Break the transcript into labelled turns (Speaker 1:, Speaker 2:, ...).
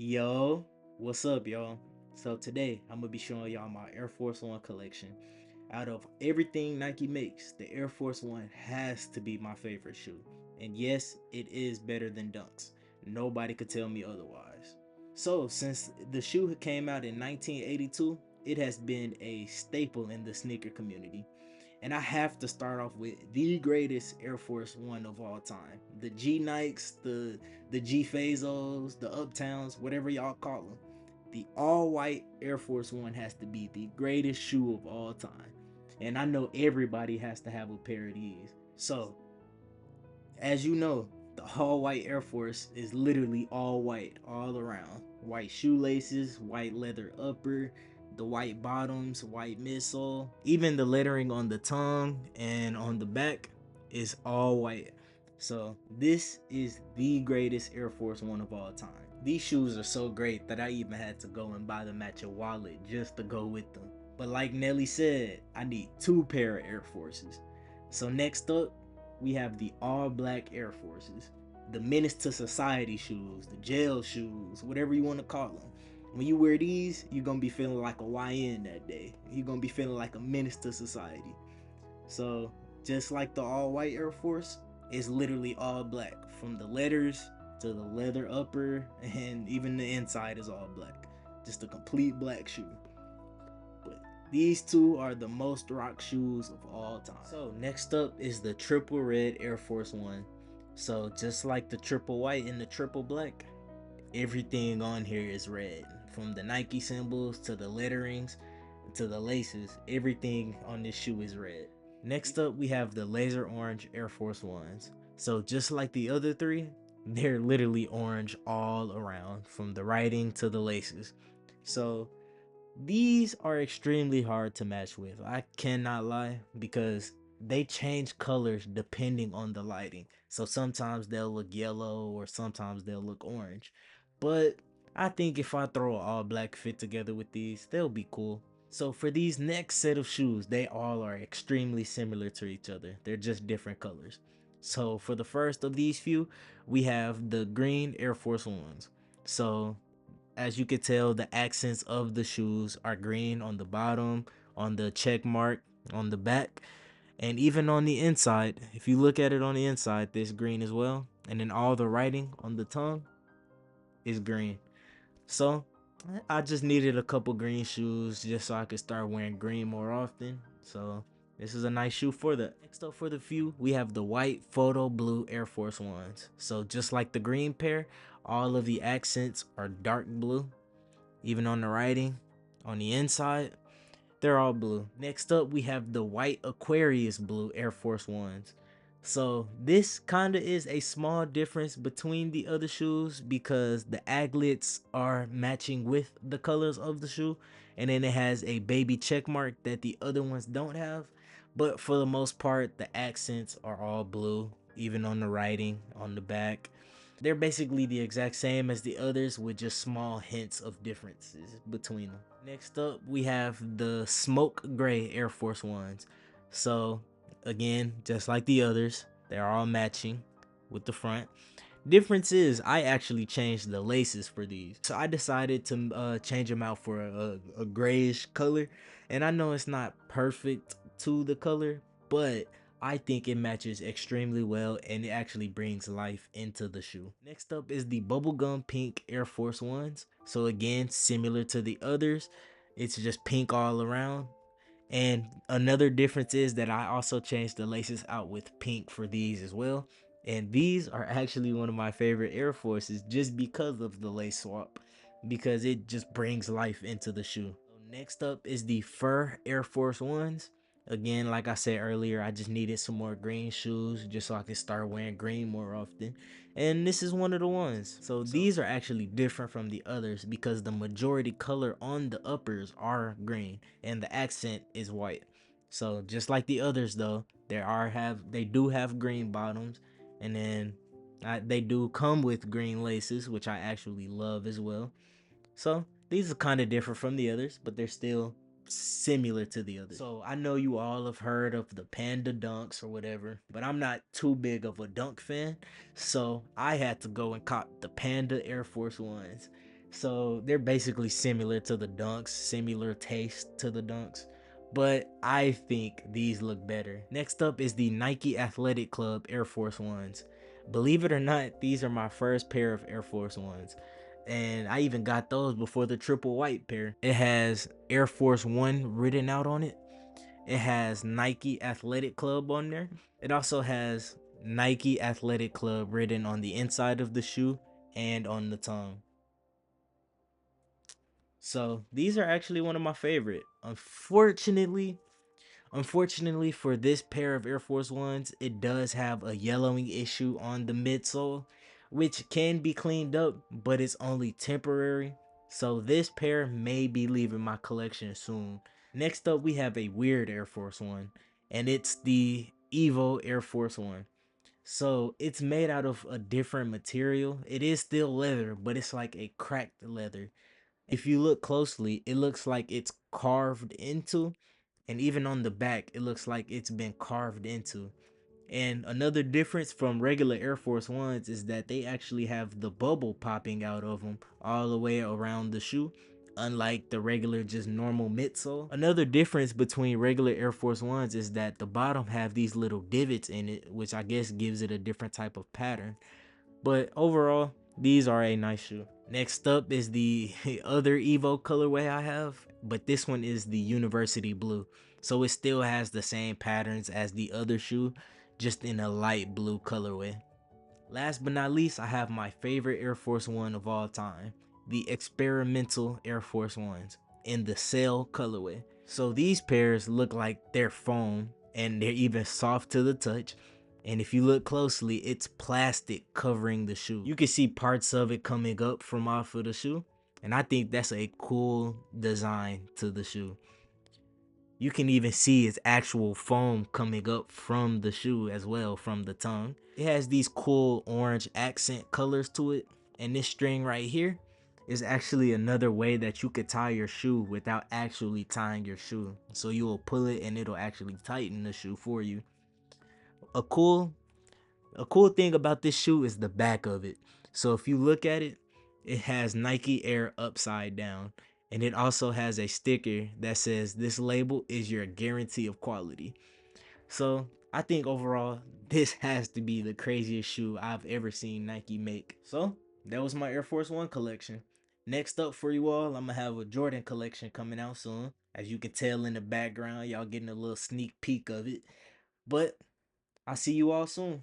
Speaker 1: Yo, what's up, y'all? So today I'm gonna be showing y'all my Air Force One collection. Out of everything Nike makes, the Air Force One has to be my favorite shoe. And yes, it is better than Dunks. Nobody could tell me otherwise. So, since the shoe came out in 1982, it has been a staple in the sneaker community. And I have to start off with the greatest Air Force One of all time. The G Nikes, the G Fazos, the Uptowns, whatever y'all call them. The all white Air Force One has to be the greatest shoe of all time. And I know everybody has to have a pair of these. So, as you know, the all white Air Force is literally all white all around. White shoelaces, white leather upper, the white bottoms, white midsole. Even the lettering on the tongue and on the back is all white. So this is the greatest Air Force One of all time. These shoes are so great that I even had to go and buy the matching wallet just to go with them. But like Nelly said, I need two pair of Air Forces. So next up, we have the all black Air Forces, the menace to society shoes, the jail shoes, whatever you want to call them. When you wear these, you're gonna be feeling like a YN that day. You're gonna be feeling like a menace to society. So, just like the all white Air Force, it's literally all black from the letters to the leather upper, and even the inside is all black. Just a complete black shoe. But these two are the most rock shoes of all time. So next up is the triple red Air Force One. So just like the triple white and the triple black, everything on here is red. From the Nike symbols to the letterings to the laces, everything on this shoe is red. Next up, we have the laser orange Air Force Ones. So just like the other three, they're literally orange all around, from the writing to the laces. So these are extremely hard to match with. I cannot lie, because they change colors depending on the lighting. So sometimes they'll look yellow or sometimes they'll look orange. But I think if I throw an all black fit together with these, they'll be cool. So for these next set of shoes, they all are extremely similar to each other. They're just different colors. So for the first of these few, we have the green Air Force Ones. So as you can tell, the accents of the shoes are green on the bottom, on the check mark, on the back, and even on the inside. If you look at it on the inside, there's green as well. And then all the writing on the tongue is green. So I just needed a couple green shoes just so I could start wearing green more often. So this is a nice shoe for that. Next up for the few, we have the white photo blue Air Force Ones. So just like the green pair, all of the accents are dark blue. Even on the writing, on the inside, they're all blue. Next up, we have the white Aquarius blue Air Force Ones. So this kind of is a small difference between the other shoes because the aglets are matching with the colors of the shoe, and then it has a baby check mark that the other ones don't have. But for the most part, the accents are all blue, even on the writing on the back. They're basically the exact same as the others with just small hints of differences between them. Next up, we have the smoke gray Air Force Ones. So again, just like the others, they're all matching with the front. Difference is I actually changed the laces for these. So I decided to change them out for a grayish color. And I know it's not perfect to the color, but I think it matches extremely well and it actually brings life into the shoe. Next up is the bubblegum pink Air Force Ones. So again, similar to the others, it's just pink all around. And another difference is that I also changed the laces out with pink for these as well. And these are actually one of my favorite Air Forces just because of the lace swap, because it just brings life into the shoe. Next up is the fur Air Force Ones. Again, like I said earlier, I just needed some more green shoes just so I could start wearing green more often. And this is one of the ones. So these are actually different from the others because the majority color on the uppers are green and the accent is white. So just like the others though, they do have green bottoms, and then they do come with green laces, which I actually love as well. So these are kind of different from the others, but they're still similar to the others. So I know you all have heard of the Panda Dunks or whatever, but I'm not too big of a dunk fan. So I had to go and cop the Panda Air Force Ones. So they're basically similar to the Dunks, similar taste to the Dunks. But I think these look better. Next up is the Nike Athletic Club Air Force Ones. Believe it or not, these are my first pair of Air Force Ones. And I even got those before the triple white pair. It has Air Force One written out on it. It has Nike Athletic Club on there. It also has Nike Athletic Club written on the inside of the shoe and on the tongue. So these are actually one of my favorite. Unfortunately for this pair of Air Force Ones, it does have a yellowing issue on the midsole, which can be cleaned up, but it's only temporary. So this pair may be leaving my collection soon. Next up, we have a weird Air Force One, and it's the Evo Air Force One. So it's made out of a different material. It is still leather, but it's like a cracked leather. If you look closely, it looks like it's carved into, and even on the back, it looks like it's been carved into. And another difference from regular Air Force Ones is that they actually have the bubble popping out of them all the way around the shoe, unlike the regular just normal midsole. Another difference between regular Air Force Ones is that the bottom have these little divots in it, which I guess gives it a different type of pattern. But overall, these are a nice shoe. Next up is the other Evo colorway I have, but this one is the University Blue. So it still has the same patterns as the other shoe, just in a light blue colorway. Last but not least, I have my favorite Air Force One of all time, the experimental Air Force Ones in the Sail colorway. So these pairs look like they're foam and they're even soft to the touch. And if you look closely, it's plastic covering the shoe. You can see parts of it coming up from off of the shoe. And I think that's a cool design to the shoe. You can even see its actual foam coming up from the shoe as well, from the tongue. It has these cool orange accent colors to it. And this string right here is actually another way that you could tie your shoe without actually tying your shoe. So you will pull it and it'll actually tighten the shoe for you. A cool a cool thing about this shoe is the back of it. So if you look at it, it has Nike Air upside down. And it also has a sticker that says this label is your guarantee of quality. So I think overall, this has to be the craziest shoe I've ever seen Nike make. So that was my Air Force One collection. Next up for you all, I'm gonna have a Jordan collection coming out soon. As you can tell in the background, y'all getting a little sneak peek of it. But I'll see you all soon.